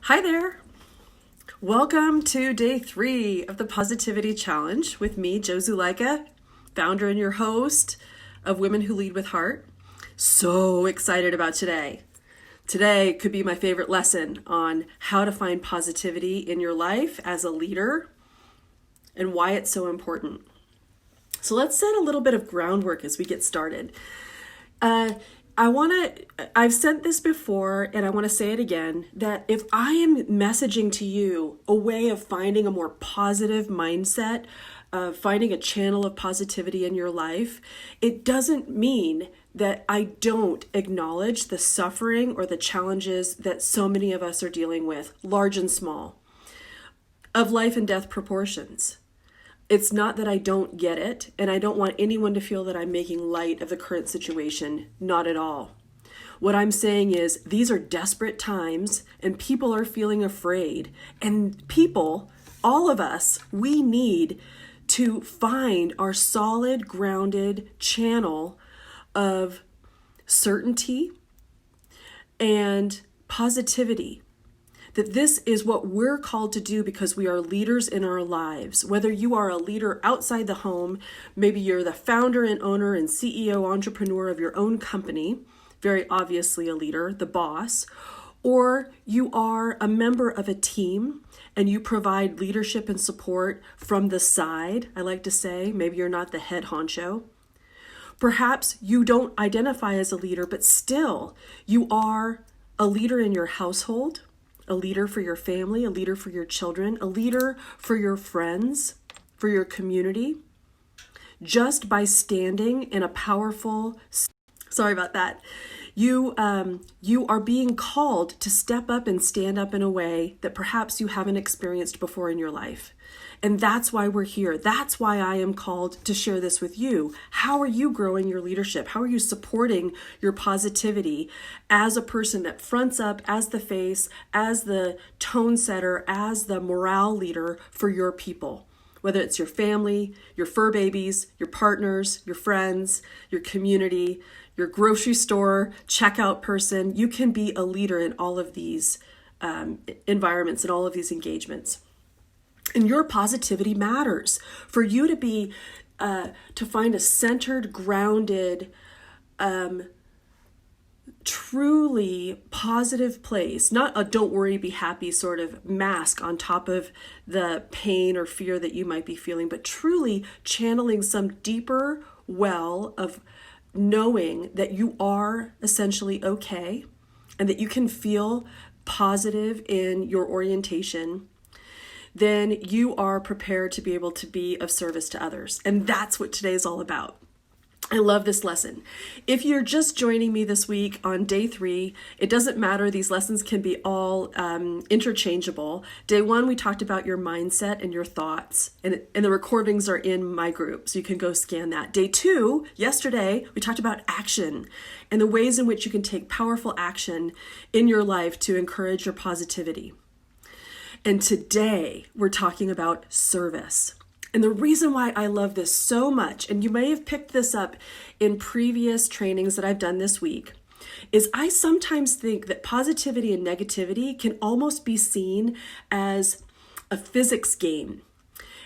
Hi there. Welcome to day 3 of the Positivity Challenge with me, Jo Zuleika, founder and your host of Women Who Lead with Heart. So excited about today. Today could be my favorite lesson on how to find positivity in your life as a leader and why it's so important. So let's set a little bit of groundwork as we get started. I've said this before and I want to say it again, that if I am messaging to you a way of finding a more positive mindset, finding a channel of positivity in your life, it doesn't mean that I don't acknowledge the suffering or the challenges that so many of us are dealing with, large and small, of life and death proportions. It's not that I don't get it, and I don't want anyone to feel that I'm making light of the current situation. Not at all. What I'm saying is these are desperate times, and people are feeling afraid. And people, all of us, we need to find our solid, grounded channel of certainty and positivity. That this is what we're called to do because we are leaders in our lives. Whether you are a leader outside the home, maybe you're the founder and owner and CEO, entrepreneur of your own company, very obviously a leader, the boss, or you are a member of a team and you provide leadership and support from the side, I like to say, maybe you're not the head honcho. Perhaps you don't identify as a leader, but still you are a leader in your household, a leader for your family, a leader for your children, a leader for your friends, for your community, just by standing in a powerful, sorry about that, you are being called to step up and stand up in a way that perhaps you haven't experienced before in your life. And that's why we're here. That's why I am called to share this with you. How are you growing your leadership? How are you supporting your positivity as a person that fronts up as the face, as the tone setter, as the morale leader for your people? Whether it's your family, your fur babies, your partners, your friends, your community, your grocery store checkout person, you can be a leader in all of these environments and all of these engagements. And your positivity matters. For you to be, to find a centered, grounded, truly positive place, not a don't worry, be happy sort of mask on top of the pain or fear that you might be feeling, but truly channeling some deeper well of knowing that you are essentially okay and that you can feel positive in your orientation, then you are prepared to be able to be of service to others. And that's what today is all about. I love this lesson. If you're just joining me this week on day 3, it doesn't matter. These lessons can be all interchangeable. Day 1, we talked about your mindset and your thoughts, and the recordings are in my group, so you can go scan that. Day 2, yesterday, we talked about action and the ways in which you can take powerful action in your life to encourage your positivity. And today, we're talking about service. And the reason why I love this so much, and you may have picked this up in previous trainings that I've done this week, is I sometimes think that positivity and negativity can almost be seen as a physics game.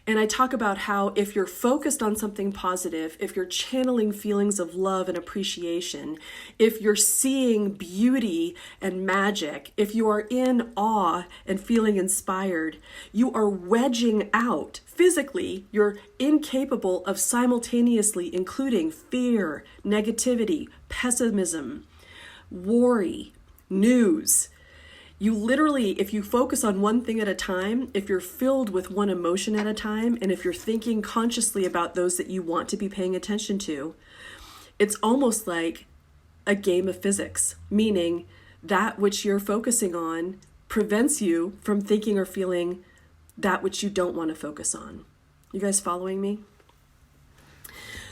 And I talk about how if you're focused on something positive, if you're channeling feelings of love and appreciation, if you're seeing beauty and magic, if you are in awe and feeling inspired, you are wedging out. Physically, you're incapable of simultaneously including fear, negativity, pessimism, worry, news. You literally, if you focus on one thing at a time, if you're filled with one emotion at a time, and if you're thinking consciously about those that you want to be paying attention to, it's almost like a game of physics, meaning that which you're focusing on prevents you from thinking or feeling that which you don't want to focus on. You guys following me?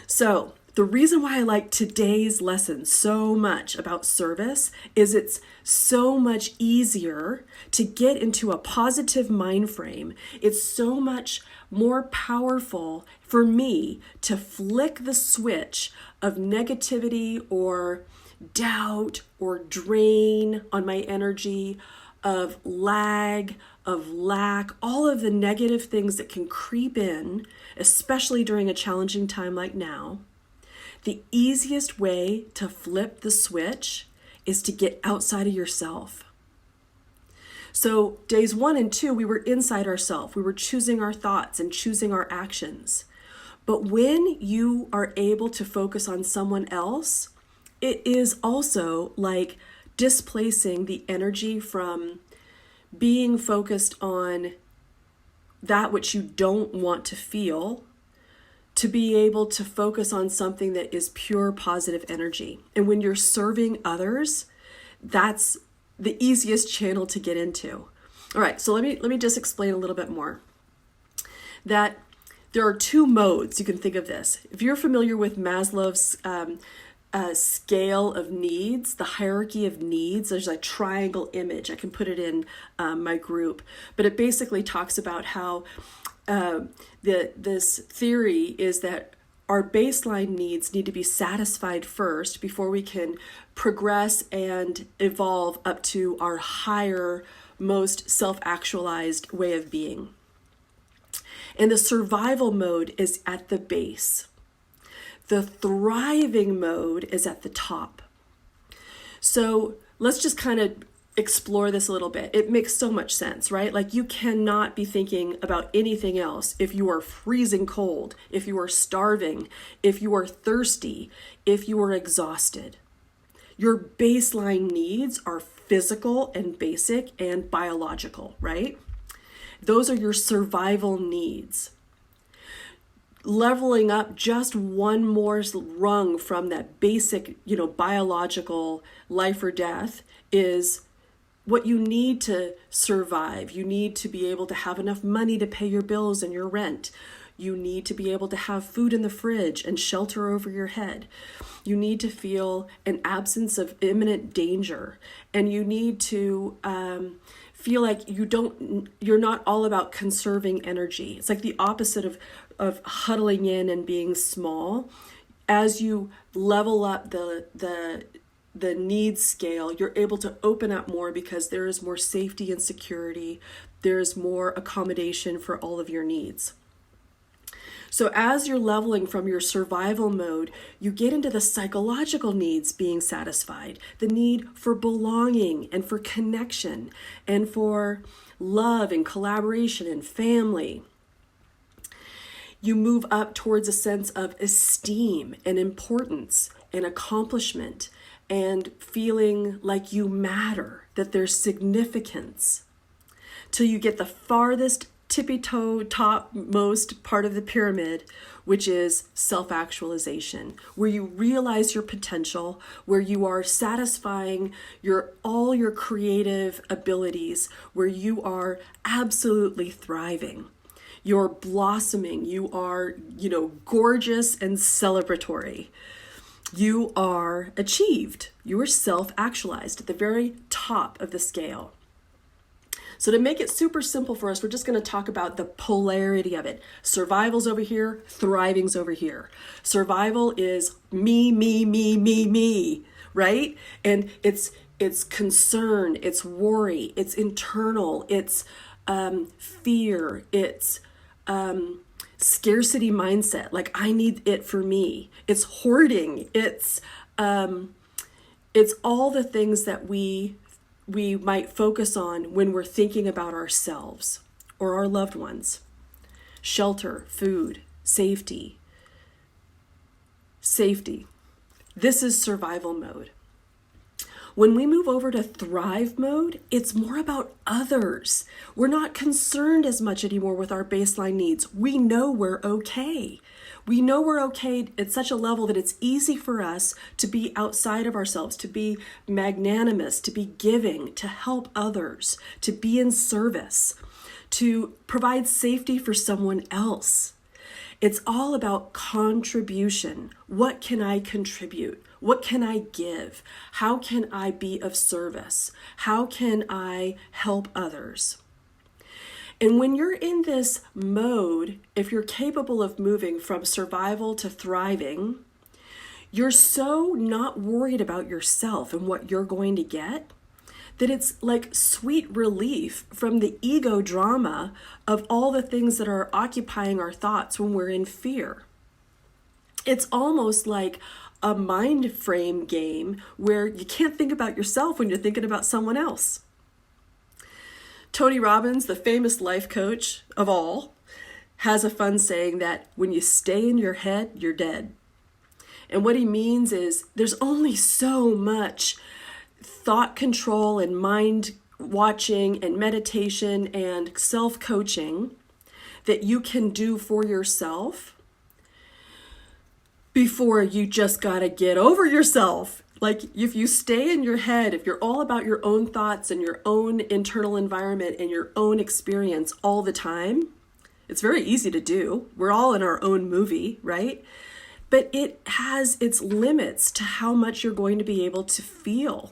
So, the reason why I like today's lesson so much about service is it's so much easier to get into a positive mind frame. It's so much more powerful for me to flick the switch of negativity or doubt or drain on my energy of lag, of lack, all of the negative things that can creep in, especially during a challenging time like now, the easiest way to flip the switch is to get outside of yourself. So days 1 and 2, we were inside ourselves. We were choosing our thoughts and choosing our actions. But when you are able to focus on someone else, it is also like displacing the energy from being focused on that which you don't want to feel to be able to focus on something that is pure positive energy. And when you're serving others, that's the easiest channel to get into. All right, so let me just explain a little bit more. That there are 2 modes you can think of this. If you're familiar with Maslow's scale of needs, the hierarchy of needs, there's a triangle image. I can put it in my group, but it basically talks about how this theory is that our baseline needs need to be satisfied first before we can progress and evolve up to our higher, most self-actualized way of being. And the survival mode is at the base. The thriving mode is at the top. So let's just kind of explore this a little bit. It makes so much sense, right? Like you cannot be thinking about anything else if you are freezing cold, if you are starving, if you are thirsty, if you are exhausted. Your baseline needs are physical and basic and biological, right? Those are your survival needs. Leveling up just one more rung from that basic, biological life or death is what you need to survive. You need to be able to have enough money to pay your bills and your rent. You need to be able to have food in the fridge and shelter over your head. You need to feel an absence of imminent danger. And you need to feel like you're not all about conserving energy. It's like the opposite of huddling in and being small. As you level up the needs scale, you're able to open up more because there is more safety and security. There's more accommodation for all of your needs. So as you're leveling from your survival mode, you get into the psychological needs being satisfied, the need for belonging and for connection and for love and collaboration and family. You move up towards a sense of esteem and importance and accomplishment and feeling like you matter, that there's significance, till you get the farthest tippy-toe topmost part of the pyramid, which is self-actualization, where you realize your potential, where you are satisfying all your creative abilities, where you are absolutely thriving. You're blossoming. You are, gorgeous and celebratory. You are achieved. You are self-actualized at the very top of the scale. So to make it super simple for us, we're just going to talk about the polarity of it. Survival's over here, thriving's over here. Survival is me, right? And it's concern, it's worry, it's internal, it's fear, it's scarcity mindset, like I need it for me. It's hoarding, it's all the things that we might focus on when we're thinking about ourselves or our loved ones. Shelter, food, safety. This is survival mode. When we move over to thrive mode, it's more about others. We're not concerned as much anymore with our baseline needs. We know we're okay. We know we're okay at such a level that it's easy for us to be outside of ourselves, to be magnanimous, to be giving, to help others, to be in service, to provide safety for someone else. It's all about contribution. What can I contribute? What can I give? How can I be of service? How can I help others? And when you're in this mode, if you're capable of moving from survival to thriving, you're so not worried about yourself and what you're going to get that it's like sweet relief from the ego drama of all the things that are occupying our thoughts when we're in fear. It's almost like a mind frame game where you can't think about yourself when you're thinking about someone else. Tony Robbins, the famous life coach of all, has a fun saying that when you stay in your head, you're dead. And what he means is there's only so much thought control and mind watching and meditation and self-coaching that you can do for yourself before you just gotta get over yourself. Like if you stay in your head, if you're all about your own thoughts and your own internal environment and your own experience all the time, it's very easy to do. We're all in our own movie, right? But it has its limits to how much you're going to be able to feel.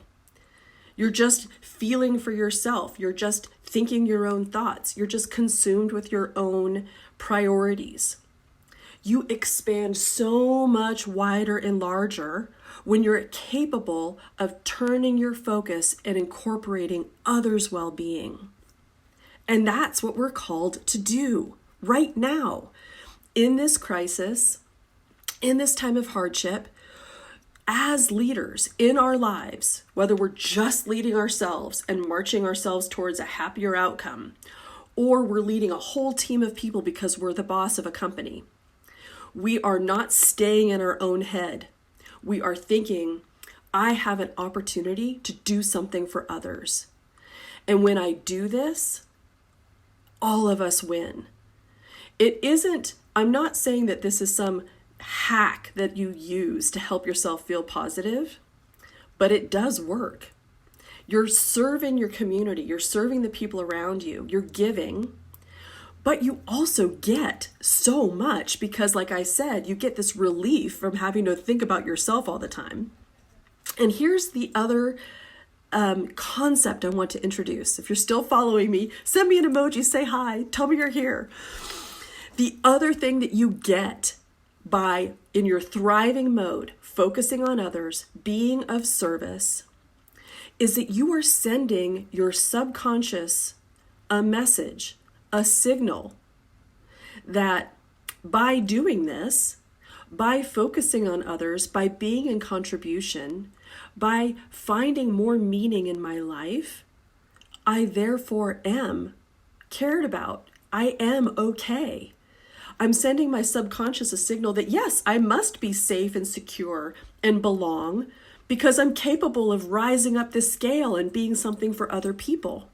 You're just feeling for yourself. You're just thinking your own thoughts. You're just consumed with your own priorities. You expand so much wider and larger when you're capable of turning your focus and incorporating others' well-being. And that's what we're called to do right now. In this crisis, in this time of hardship, as leaders in our lives, whether we're just leading ourselves and marching ourselves towards a happier outcome, or we're leading a whole team of people because we're the boss of a company, we are not staying in our own head. We are thinking, I have an opportunity to do something for others. And when I do this, all of us win. I'm not saying that this is some hack that you use to help yourself feel positive, but it does work. You're serving your community, you're serving the people around you, you're giving, but you also get so much because, like I said, you get this relief from having to think about yourself all the time. And here's the other concept I want to introduce. If you're still following me, send me an emoji, say hi, tell me you're here. The other thing that you get by, in your thriving mode, focusing on others, being of service, is that you are sending your subconscious a message, a signal that by doing this, by focusing on others, by being in contribution, by finding more meaning in my life, I therefore am cared about. I am okay. I'm sending my subconscious a signal that yes, I must be safe and secure and belong because I'm capable of rising up the scale and being something for other people.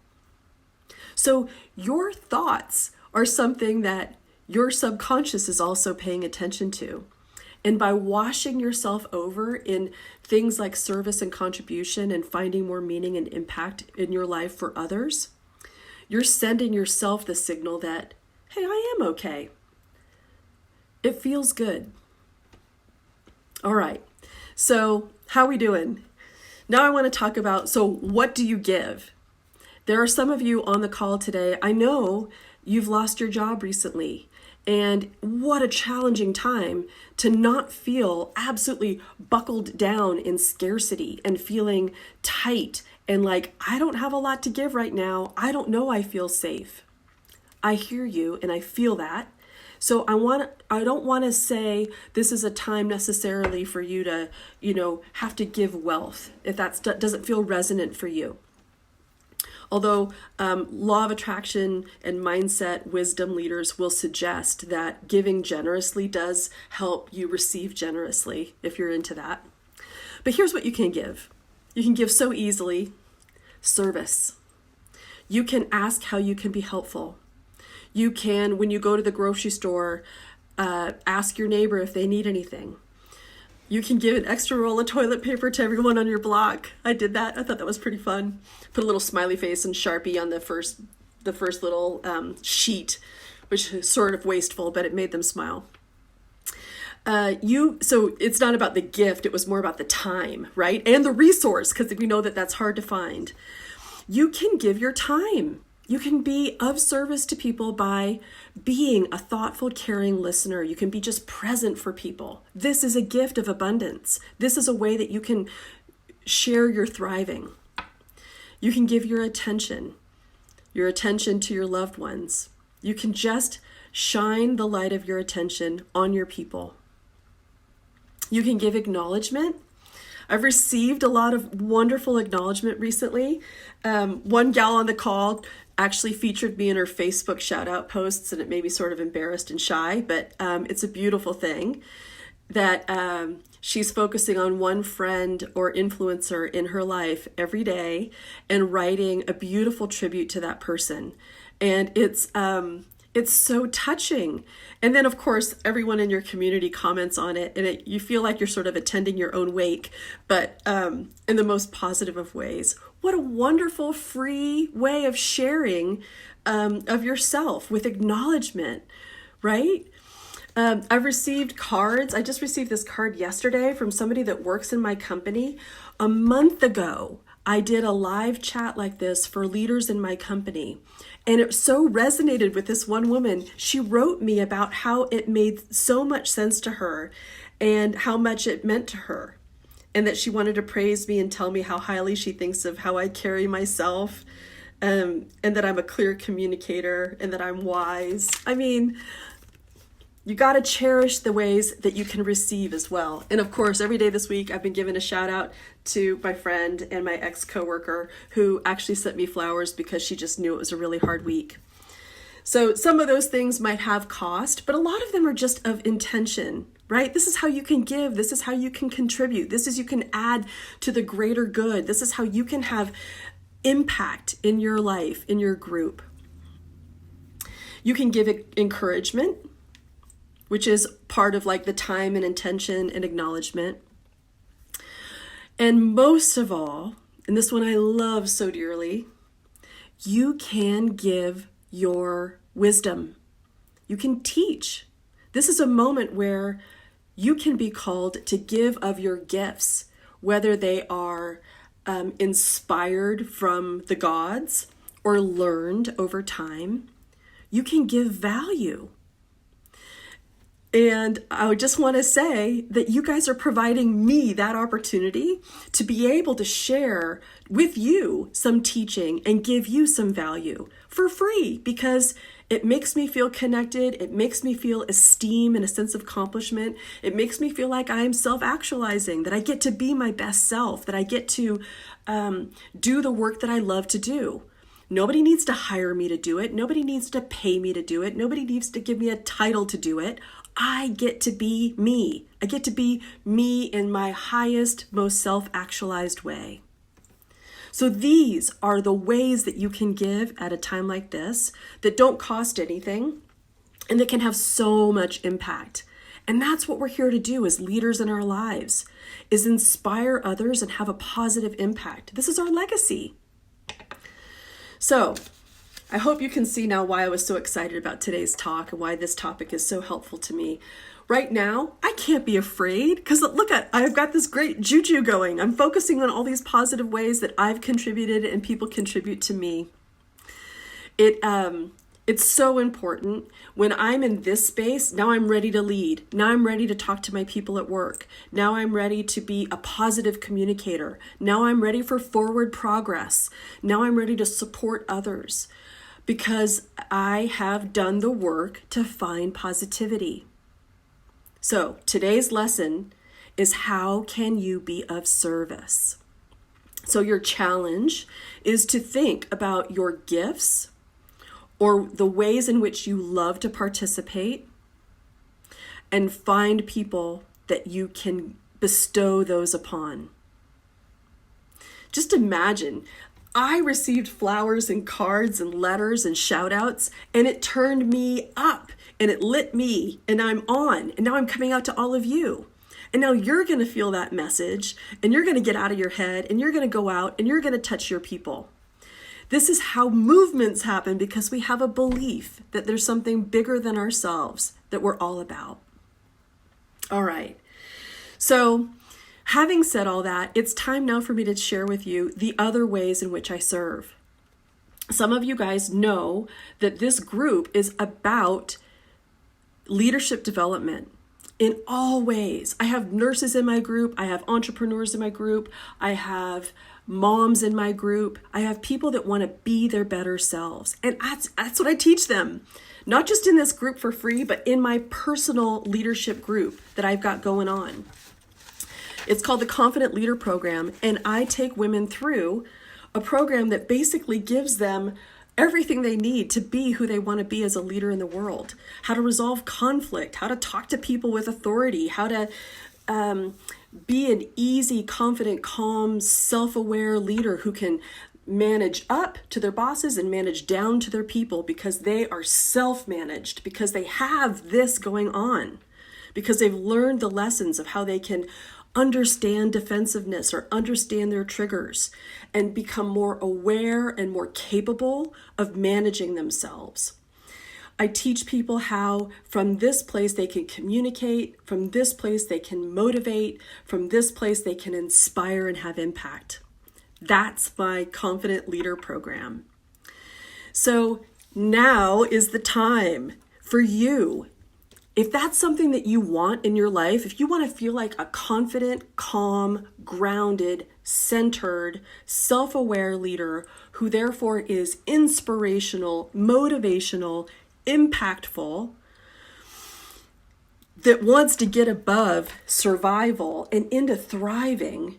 So your thoughts are something that your subconscious is also paying attention to. And by washing yourself over in things like service and contribution and finding more meaning and impact in your life for others, you're sending yourself the signal that, hey, I am okay. It feels good. All right. So how are we doing? Now I want to talk about, so what do you give? There are some of you on the call today. I know you've lost your job recently, and what a challenging time to not feel absolutely buckled down in scarcity and feeling tight and like, I don't have a lot to give right now. I don't know I feel safe. I hear you and I feel that. So I don't want to say this is a time necessarily for you to, have to give wealth if that doesn't feel resonant for you. Although law of attraction and mindset wisdom leaders will suggest that giving generously does help you receive generously if you're into that. But here's what you can give. You can give so easily. Service. You can ask how you can be helpful. You can, when you go to the grocery store, ask your neighbor if they need anything. You can give an extra roll of toilet paper to everyone on your block. I did that. I thought that was pretty fun. Put a little smiley face and Sharpie on the first little sheet, which is sort of wasteful, but it made them smile. So it's not about the gift. It was more about the time, right? And the resource, because we know that that's hard to find. You can give your time. You can be of service to people by being a thoughtful, caring listener. You can be just present for people. This is a gift of abundance. This is a way that you can share your thriving. You can give your attention to your loved ones. You can just shine the light of your attention on your people. You can give acknowledgement. I've received a lot of wonderful acknowledgement recently. One gal on the call actually featured me in her Facebook shout out posts, and it made me sort of embarrassed and shy, but it's a beautiful thing that she's focusing on one friend or influencer in her life every day and writing a beautiful tribute to that person. And it's so touching. And then, of course, everyone in your community comments on it, and you feel like you're sort of attending your own wake, but in the most positive of ways. What a wonderful, free way of sharing of yourself with acknowledgement, right? I've received cards. I just received this card yesterday from somebody that works in my company. A month ago, I did a live chat like this for leaders in my company. And it so resonated with this one woman. She wrote me about how it made so much sense to her and how much it meant to her. And that she wanted to praise me and tell me how highly she thinks of how I carry myself, and that I'm a clear communicator and that I'm wise. I mean, you got to cherish the ways that you can receive as well. And of course, every day this week, I've been giving a shout out to my friend and my ex-coworker who actually sent me flowers because she just knew it was a really hard week. So some of those things might have cost, but a lot of them are just of intention, right? This is how you can give. This is how you can contribute. This is you can add to the greater good. This is how you can have impact in your life, in your group. You can give encouragement, which is part of like the time and intention and acknowledgement. And most of all, and this one I love so dearly, you can give your wisdom. You can teach. This is a moment where you can be called to give of your gifts, whether they are inspired from the gods or learned over time. You can give value. And I just want to say that you guys are providing me that opportunity to be able to share with you some teaching and give you some value for free, because it makes me feel connected. It makes me feel esteem and a sense of accomplishment. It makes me feel like I'm self-actualizing, that I get to be my best self, that I get to do the work that I love to do. Nobody needs to hire me to do it. Nobody needs to pay me to do it. Nobody needs to give me a title to do it. I get to be me. I get to be me in my highest, most self-actualized way. So these are the ways that you can give at a time like this that don't cost anything and that can have so much impact. And that's what we're here to do as leaders in our lives, is inspire others and have a positive impact. This is our legacy. So I hope you can see now why I was so excited about today's talk and why this topic is so helpful to me. Right now, I can't be afraid because I've got this great juju going. I'm focusing on all these positive ways that I've contributed and people contribute to me. It's so important. When I'm in this space, now I'm ready to lead. Now I'm ready to talk to my people at work. Now I'm ready to be a positive communicator. Now I'm ready for forward progress. Now I'm ready to support others, because I have done the work to find positivity. So today's lesson is, how can you be of service? So your challenge is to think about your gifts or the ways in which you love to participate, and find people that you can bestow those upon. Just imagine, I received flowers and cards and letters and shout outs, and it turned me up and it lit me, and I'm on, and now I'm coming out to all of you. And now you're going to feel that message, and you're going to get out of your head, and you're going to go out and you're going to touch your people. This is how movements happen, because we have a belief that there's something bigger than ourselves that we're all about. All right. So having said all that, it's time now for me to share with you the other ways in which I serve. Some of you guys know that this group is about leadership development in all ways. I have nurses in my group. I have entrepreneurs in my group. I have moms in my group. I have people that want to be their better selves. And that's what I teach them. Not just in this group for free, but in my personal leadership group that I've got going on. It's called the Confident Leader Program, and I take women through a program that basically gives them everything they need to be who they want to be as a leader in the world. How to resolve conflict, how to talk to people with authority, how to be an easy, confident, calm, self-aware leader who can manage up to their bosses and manage down to their people because they are self-managed, because they have this going on, because they've learned the lessons of how they can understand defensiveness or understand their triggers and become more aware and more capable of managing themselves. I teach people how from this place they can communicate, from this place they can motivate, from this place they can inspire and have impact. That's my Confident Leader Program. So now is the time for you. If that's something that you want in your life, if you want to feel like a confident, calm, grounded, centered, self-aware leader who therefore is inspirational, motivational, impactful, that wants to get above survival and into thriving,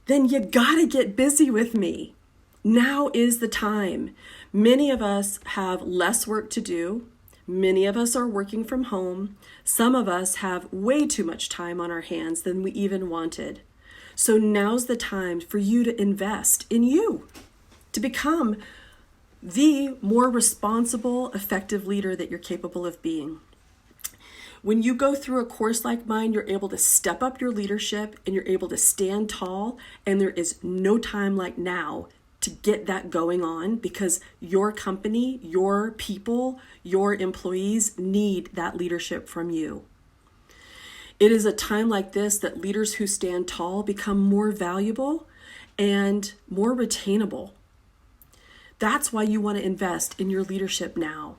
then you gotta get busy with me. Now is the time. Many of us have less work to do. Many of us are working from home. Some of us have way too much time on our hands than we even wanted. So now's the time for you to invest in you, to become the more responsible, effective leader that you're capable of being. When you go through a course like mine, you're able to step up your leadership and you're able to stand tall, and there is no time like now to get that going on because your company, your people, your employees need that leadership from you. It is a time like this that leaders who stand tall become more valuable and more retainable. That's why you want to invest in your leadership now.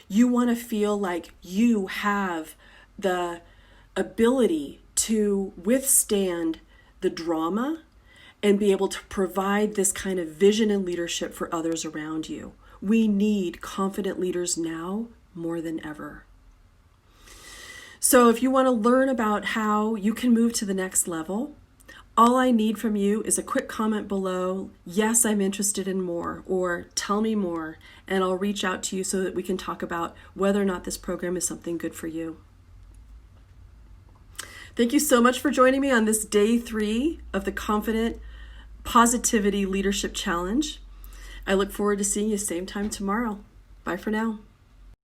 You want to feel like you have the ability to withstand the drama and be able to provide this kind of vision and leadership for others around you. We need confident leaders now more than ever. So if you want to learn about how you can move to the next level, all I need from you is a quick comment below, yes, I'm interested in more, or tell me more, and I'll reach out to you so that we can talk about whether or not this program is something good for you. Thank you so much for joining me on this day 3 of the Confident Positivity Leadership Challenge. I look forward to seeing you same time tomorrow. Bye for now.